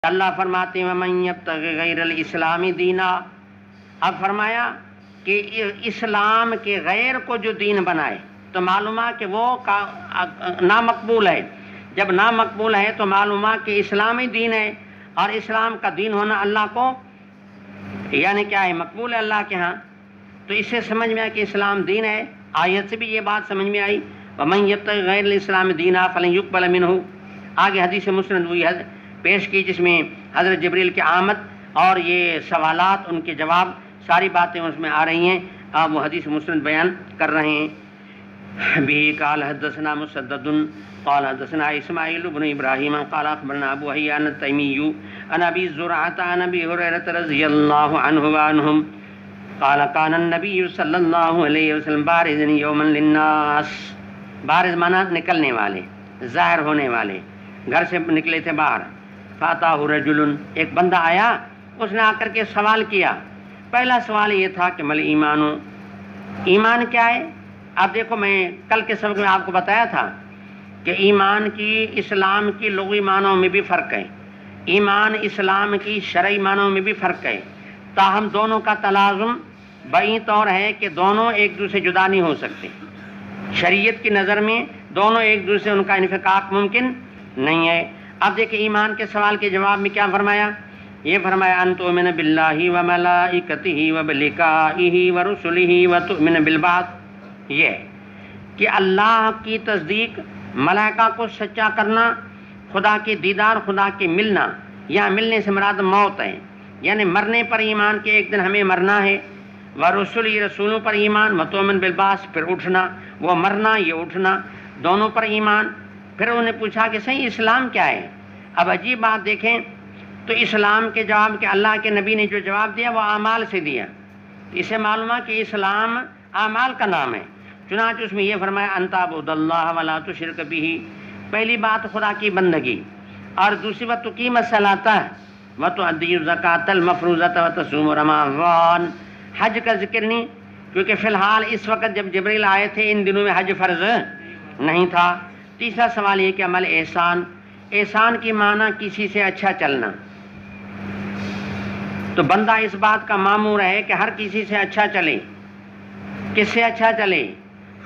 اللہ فرماتے ہیں وَمَن يَبْتَغِ غَيْرَ الْإِسْلَامِ دِينًا، اب فرمایا کہ اسلام کے غیر کو جو دین بنائے تو معلوم ہے کہ وہ نامقبول ہے. جب نامقبول ہے تو معلوم ہے کہ اسلامی دین ہے، اور اسلام کا دین ہونا اللہ کو یعنی کیا ہے، مقبول ہے اللہ کے ہاں. تو اس سے سمجھ میں آیا کہ اسلام دین ہے. آیت سے بھی یہ بات سمجھ میں آئی وَمَن يَبْتَغِ غَيْرَ الْإِسْلَامِ دِينًا فَلَن يُقْبَلَ مِنْهُ. آگے حدیث مسند ہوئی پیش کی جس میں حضرت جبریل کی آمد اور یہ سوالات ان کے جواب ساری باتیں اس میں آ رہی ہیں. آپ وہ حدیث مسند بیان کر رہے ہیں. بھی قال حدثنا مسدد قال حدثنا اسماعیل بن ابراہیم قال اخبرنا ابو حیان التیمی عن ابی زرعۃ عن ابی ہریرہ رضی اللہ عنہ وعنہم قال كان النبی صلی اللہ علیہ وسلم بارزا یوما للناس. بارز مانا نکلنے والے، ظاہر ہونے والے، گھر سے نکلے تھے باہر. فاتاہ رجل، ایک بندہ آیا، اس نے آ کر کے سوال کیا. پہلا سوال یہ تھا کہ مل ایمان، ایمان کیا ہے؟ اب دیکھو میں کل کے سبق میں آپ کو بتایا تھا کہ ایمان کی اسلام کی لغوی معنوں میں بھی فرق ہے، ایمان اسلام کی شرعی معنوں میں بھی فرق ہے. تاہم دونوں کا تلازم بعید طور ہے کہ دونوں ایک دوسرے سے جدا نہیں ہو سکتے. شریعت کی نظر میں دونوں ایک دوسرے سے ان کا انفکاک ممکن نہیں ہے. اب دیکھیں ایمان کے سوال کے جواب میں کیا فرمایا؟ یہ فرمایا ان تؤمن باللہ وملائکتہ وبلقائہ ورسلہ وتؤمن بالبعث. یہ کہ اللہ کی تصدیق، ملائکہ کو سچا کرنا، خدا کے دیدار، خدا کے ملنا. یہاں ملنے سے مراد موت ہے، یعنی مرنے پر ایمان کہ ایک دن ہمیں مرنا ہے. ورسلہ، رسولوں پر ایمان. وتؤمن بالبعث، پھر اٹھنا، وہ مرنا یہ اٹھنا، دونوں پر ایمان. پھر انہوں نے پوچھا کہ صحیح اسلام کیا ہے؟ اب عجیب بات دیکھیں تو اسلام کے جواب کہ اللہ کے نبی نے جو جواب دیا وہ اعمال سے دیا. اسے معلوم ہے کہ اسلام اعمال کا نام ہے. چنانچہ اس میں یہ فرمایا ان تعبد اللہ ولا تشرک بہ. پہلی بات خدا کی بندگی، اور دوسری بات تقیم الصلاۃ وتؤدی الزکاۃ المفروضۃ وتصوم رمضان. حج کا ذکر نہیں، کیونکہ فی الحال اس وقت جب جبریل آئے تھے ان دنوں میں حج فرض نہیں تھا. تیسرا سوال یہ کہ عمل احسان. احسان کی معنی کسی سے اچھا چلنا. تو بندہ اس بات کا مامور ہے کہ ہر کسی سے اچھا چلے. کس سے اچھا چلے؟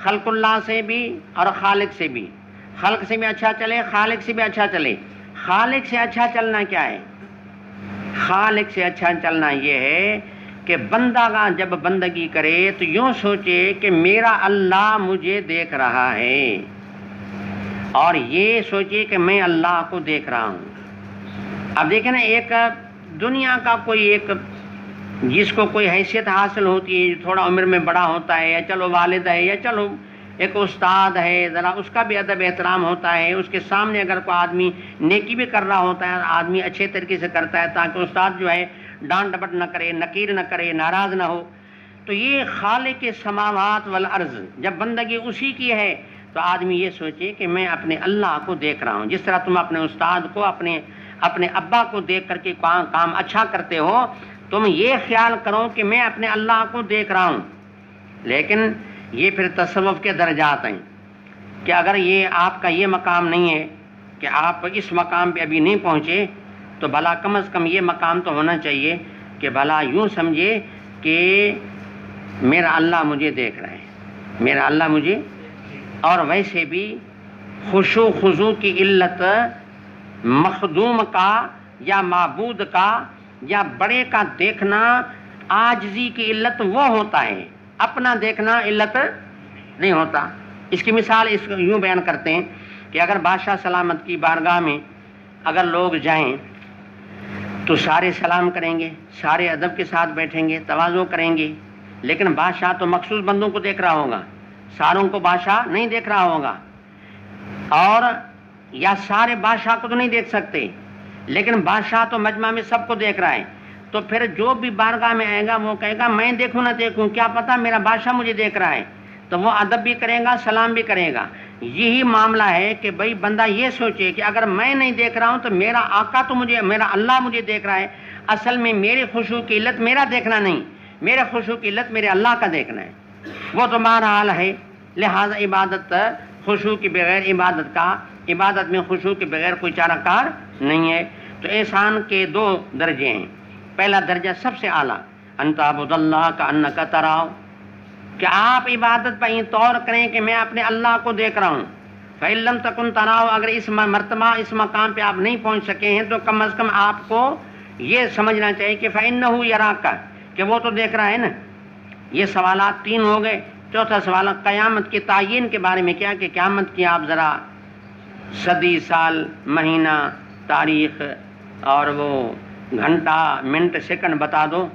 خلق اللہ سے بھی اور خالق سے بھی. خلق سے بھی اچھا چلے، خالق سے بھی اچھا چلے. خالق سے اچھا چلنا کیا ہے؟ خالق سے اچھا چلنا یہ ہے کہ بندہ جب بندگی کرے تو یوں سوچے کہ میرا اللہ مجھے دیکھ رہا ہے، اور یہ سوچے کہ میں اللہ کو دیکھ رہا ہوں. اب دیکھیں نا، ایک دنیا کا کوئی ایک جس کو کوئی حیثیت حاصل ہوتی ہے، تھوڑا عمر میں بڑا ہوتا ہے، یا چلو والد ہے، یا چلو ایک استاد ہے، ذرا اس کا بھی ادب احترام ہوتا ہے. اس کے سامنے اگر کوئی آدمی نیکی بھی کر رہا ہوتا ہے، آدمی اچھے طریقے سے کرتا ہے تاکہ استاد جو ہے ڈانٹ ڈپٹ نہ کرے، نکیر نہ کرے، ناراض نہ ہو. تو یہ خالق السماوات والارض جب بندگی اسی کی ہے تو آدمی یہ سوچے کہ میں اپنے اللہ کو دیکھ رہا ہوں. جس طرح تم اپنے استاد کو، اپنے ابا کو دیکھ کر کے کام اچھا کرتے ہو، تم یہ خیال کرو کہ میں اپنے اللہ کو دیکھ رہا ہوں. لیکن یہ پھر تصوف کے درجات ہیں کہ اگر یہ آپ کا یہ مقام نہیں ہے کہ آپ اس مقام پہ ابھی نہیں پہنچے، تو بھلا کم از کم یہ مقام تو ہونا چاہیے کہ بھلا یوں سمجھے کہ میرا اللہ مجھے دیکھ رہا ہے، میرا اللہ مجھے. اور ویسے بھی خشوع خضوع کی علت مخدوم کا یا معبود کا یا بڑے کا دیکھنا عاجزی کی علت وہ ہوتا ہے، اپنا دیکھنا علت نہیں ہوتا. اس کی مثال اس یوں بیان کرتے ہیں کہ اگر بادشاہ سلامت کی بارگاہ میں اگر لوگ جائیں تو سارے سلام کریں گے، سارے ادب کے ساتھ بیٹھیں گے، تواضع کریں گے. لیکن بادشاہ تو مخصوص بندوں کو دیکھ رہا ہوگا، ساروں کو بادشاہ نہیں دیکھ رہا ہوگا. اور یا سارے بادشاہ کو تو نہیں دیکھ سکتے، لیکن بادشاہ تو مجمع میں سب کو دیکھ رہا ہے. تو پھر جو بھی بارگاہ میں آئے گا وہ کہے گا میں دیکھوں نہ دیکھوں، کیا پتہ میرا بادشاہ مجھے دیکھ رہا ہے. تو وہ ادب بھی کرے گا، سلام بھی کرے گا. یہی معاملہ ہے کہ بھائی بندہ یہ سوچے کہ اگر میں نہیں دیکھ رہا ہوں تو میرا آقا تو مجھے، میرا اللہ مجھے دیکھ رہا ہے. اصل میں میرے خشوع کی علت میرا دیکھنا نہیں، میرے خشوع کی علت میرے اللہ کا دیکھنا ہے. وہ تو بہرحال ہے. لہذا عبادت خشوع کے بغیر عبادت میں خشوع کے بغیر کوئی چارہ کار نہیں ہے. تو تو احسان کے دو درجے ہیں. پہلا درجہ سب سے اعلیٰ ان تعبد اللہ کأنک تراہ، کہ آپ عبادت پہ یہ طور کریں کہ میں اپنے اللہ کو دیکھ رہا ہوں. فإن لم تکن تراہ، اگر اس مرتبہ اس مقام پہ آپ نہیں پہنچ سکے ہیں تو کم از کم آپ کو یہ سمجھنا چاہیے کہ فإنہ یراک، کہ وہ تو دیکھ رہا ہے نا. یہ سوالات تین ہو گئے. چوتھا سوال قیامت کے تعین کے بارے میں کیا، کہ قیامت کی آپ ذرا صدی، سال، مہینہ، تاریخ اور وہ گھنٹہ، منٹ، سیکنڈ بتا دو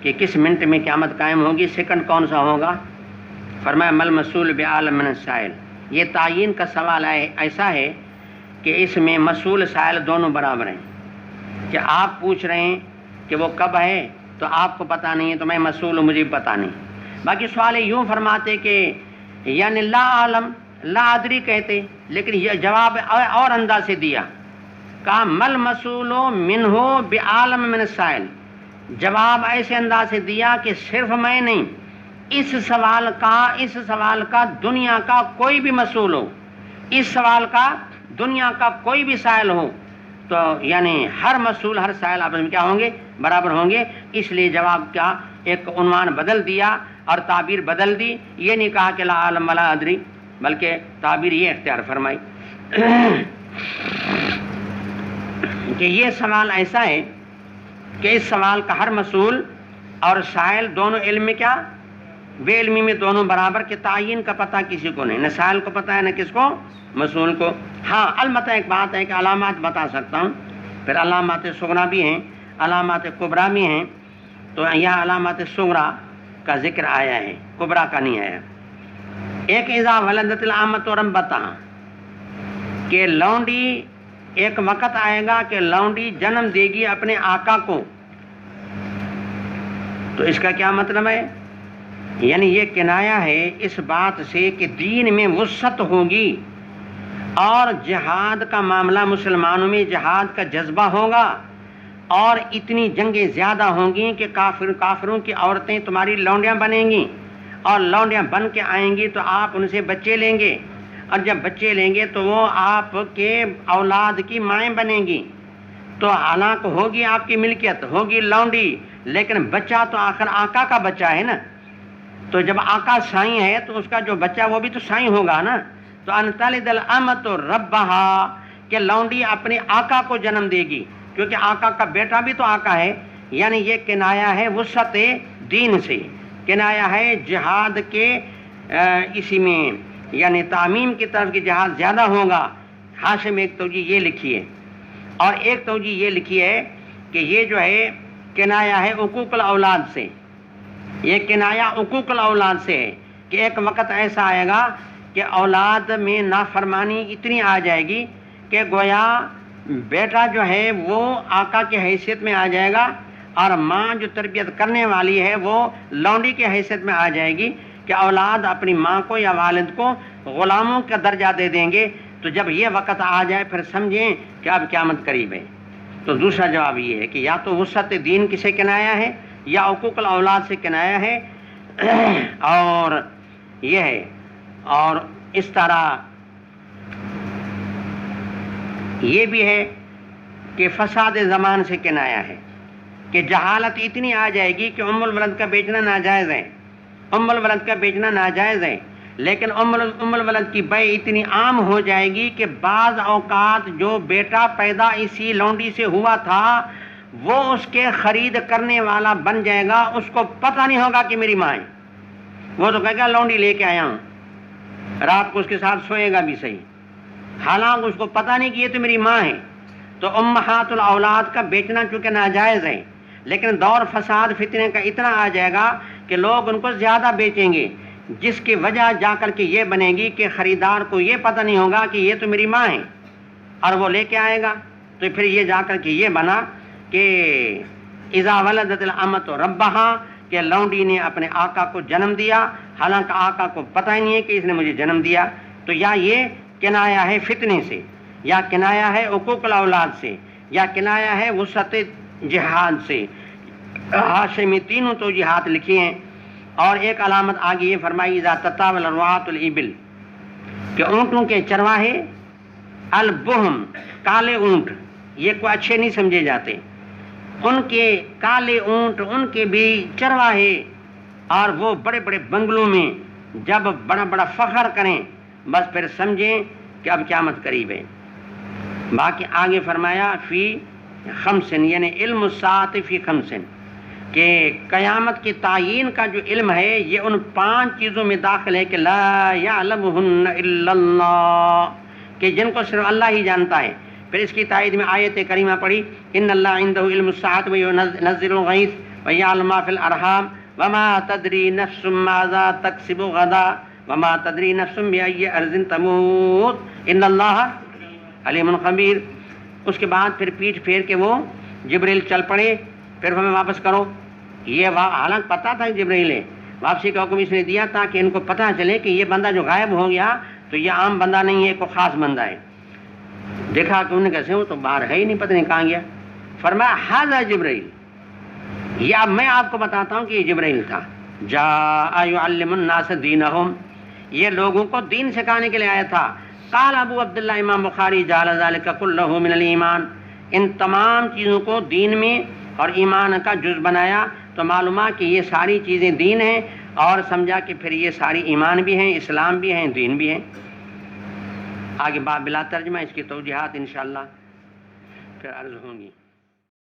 کہ کس منٹ میں قیامت قائم ہوگی، سیکنڈ کون سا ہوگا. فرمایا مل مسئول بعالم من السائل. یہ تعین کا سوال ایسا ہے کہ اس میں مسئول سائل دونوں برابر ہیں. کہ آپ پوچھ رہے ہیں کہ وہ کب ہے تو آپ کو پتہ نہیں ہے، تو میں مسئول ہوں، مجھے بھی پتہ نہیں. باقی سوال یوں فرماتے کہ یعنی لا عالم، لا ادری کہتے، لیکن یہ جواب اور انداز سے دیا. کہا مل مسئول منہ بعالم من السائل. جواب ایسے انداز سے دیا کہ صرف میں نہیں، اس سوال کا دنیا کا کوئی بھی مسئول ہو، اس سوال کا دنیا کا کوئی بھی سائل ہو، تو یعنی ہر مسئول، ہر سائل آپس میں کیا ہوں گے، برابر ہوں گے. اس لیے جواب کا ایک عنوان بدل دیا اور تعبیر بدل دی. یہ نہیں کہا کہ لا عالم ولا ادری، بلکہ تعبیر یہ اختیار فرمائی کہ یہ سوال ایسا ہے کہ اس سوال کا ہر مسئول اور سائل دونوں علم میں کیا، بے علمی میں دونوں برابر، کے تعین کا پتہ کسی کو نہیں، نہ سائل کو پتہ ہے نہ کس کو، مسئول کو. ہاں البتہ ایک بات ہے کہ علامات بتا سکتا ہوں. پھر علامات صغرا بھی ہیں، علامات کبریٰ بھی ہیں. تو یہاں علامات صغرا کا ذکر آیا ہے، کبریٰ کا نہیں آیا. ایک اذا ولدت الامۃ ربتہا، کہ لونڈی ایک وقت آئے گا کہ لونڈی جنم دے گی اپنے آقا کو. تو اس کا کیا مطلب ہے؟ یعنی یہ کنایا ہے اس بات سے کہ دین میں وسعت ہوگی اور جہاد کا معاملہ، مسلمانوں میں جہاد کا جذبہ ہوگا اور اتنی جنگیں زیادہ ہوں گی کہ کافروں کی عورتیں تمہاری لونڈیاں بنیں گی اور لونڈیاں بن کے آئیں گی تو آپ ان سے بچے لیں گے، اور جب بچے لیں گے تو وہ آپ کے اولاد کی مائیں بنیں گی. تو حالانکہ ہوگی آپ کی ملکیت، ہوگی لونڈی، لیکن بچہ تو آخر آقا کا بچہ ہے نا. تو جب آقا سائیں ہے تو اس کا جو بچہ وہ بھی تو سائیں ہوگا نا. تو ان تلد الامۃ ربہا، کہ لونڈی اپنے آقا کو جنم دے گی، کیونکہ آقا کا بیٹا بھی تو آقا ہے. یعنی یہ کنایا ہے وسعت دین سے، کنایا ہے جہاد کے اسی میں، یعنی تعمیم کی طرف کی جہاد زیادہ ہوگا. حاشے میں ایک توجہ یہ لکھی ہے، اور ایک توجہ یہ لکھی ہے کہ یہ جو ہے کنایا ہے حقوق الاولاد سے. یہ کنایا حقوق الاولاد سے ہے کہ ایک وقت ایسا آئے گا کہ اولاد میں نافرمانی اتنی آ جائے گی کہ گویا بیٹا جو ہے وہ آقا کی حیثیت میں آ جائے گا اور ماں جو تربیت کرنے والی ہے وہ لونڈی کی حیثیت میں آ جائے گی، کہ اولاد اپنی ماں کو یا والد کو غلاموں کا درجہ دے دیں گے. تو جب یہ وقت آ جائے پھر سمجھیں کہ اب قیامت قریب ہے. تو دوسرا جواب یہ ہے کہ یا تو وسعت دین کسے کنایا ہے یا حقوق الاولاد سے کنایا ہے. اور یہ ہے، اور اس طرح یہ بھی ہے کہ فساد زمان سے کنایا ہے، کہ جہالت اتنی آ جائے گی کہ ام الولد کا بیچنا ناجائز ہے، ام الولد کا بیچنا ناجائز ہے. لیکن ام الولد کی بے اتنی عام ہو جائے گی کہ بعض اوقات جو بیٹا پیدا اسی لونڈی سے ہوا تھا وہ اس کے خرید کرنے والا بن جائے گا. اس کو پتہ نہیں ہوگا کہ میری ماں ہے، وہ تو کہے گا لونڈی لے کے آیا ہوں، رات کو اس کے ساتھ سوئے گا بھی صحیح، حالانکہ اس کو پتہ نہیں کہ یہ تو میری ماں ہے. تو امہات الاولاد کا بیچنا چونکہ ناجائز ہے، لیکن دور فساد فتنے کا اتنا آ جائے گا کہ لوگ ان کو زیادہ بیچیں گے، جس کی وجہ جا کر کے یہ بنے گی کہ خریدار کو یہ پتہ نہیں ہوگا کہ یہ تو میری ماں ہے اور وہ لے کے آئے گا. تو پھر یہ جا کر کے یہ بنا کہ اذا ولدت الامۃ ربہا، کہ لونڈی نے اپنے آقا کو جنم دیا حالانکہ آقا کو پتہ ہی نہیں ہے کہ اس نے مجھے جنم دیا. تو یا یہ کنایا ہے فتنے سے، یا کنایا ہے حقوق الاولاد سے، یا کنایا ہے وسعت جہاد سے. حاشے میں تینوں توجیہات لکھی ہیں. اور ایک علامت آگے یہ فرمائی اذا تطاول رعاۃ الابل، کہ اونٹوں کے چرواہے، البہم کالے اونٹ، یہ کوئی اچھے نہیں سمجھے جاتے. ان کے کالے اونٹ، ان کے بھی چرواہے، اور وہ بڑے بڑے بنگلوں میں جب بڑا بڑا فخر کریں، بس پھر سمجھیں کہ اب قیامت قریب ہے. باقی آگے فرمایا فی خمسن، یعنی علم الساعۃ فی خمسن، کہ قیامت کی تعین کا جو علم ہے یہ ان 5 چیزوں میں داخل ہے کہ لا یعلمہن الا اللہ، کہ جن کو صرف اللہ ہی جانتا ہے. پھر اس کی تائید میں آیت کریمہ پڑھی ان اللہ عندہ علم الساعۃ وینزل الغیث ویعلم ما فی الارحام وما تدری نفس ماذا تکسب غدا وما تدری نفس بأی ارض تموت ان اللہ علیم خبیر. اس کے بعد پھر پیٹھ پھیر کے وہ جبریل چل پڑے، پھر ہمیں واپس کرو. یہ حالانکہ پتہ تھا جبریل ہے، واپسی کا حکم اس نے دیا تاکہ ان کو پتہ چلے کہ یہ بندہ جو غائب ہو گیا تو یہ عام بندہ نہیں ہے، کوئی خاص بندہ ہے. دیکھا کہ انہیں کیسے ہوں تو باہر ہے ہی نہیں، پتہ نہیں کہاں گیا. فرمایا ھذا جبریل، یہ اب میں آپ کو بتاتا ہوں کہ یہ جبریل تھا. جاء یعلم الناس دینہم، یہ لوگوں کو دین سکھانے کے لیے آیا تھا. قال ابو عبداللہ امام بخاری جعل ذلک کلہ من الایمان، ان تمام چیزوں کو دین میں اور ایمان کا جز بنایا تو معلوم کہ یہ ساری چیزیں دین ہیں، اور سمجھا کہ پھر یہ ساری ایمان بھی ہیں، اسلام بھی ہیں، دین بھی ہیں. آگے باب بلا ترجمہ، اس کی توضیحات انشاءاللہ پھر عرض ہوں گی.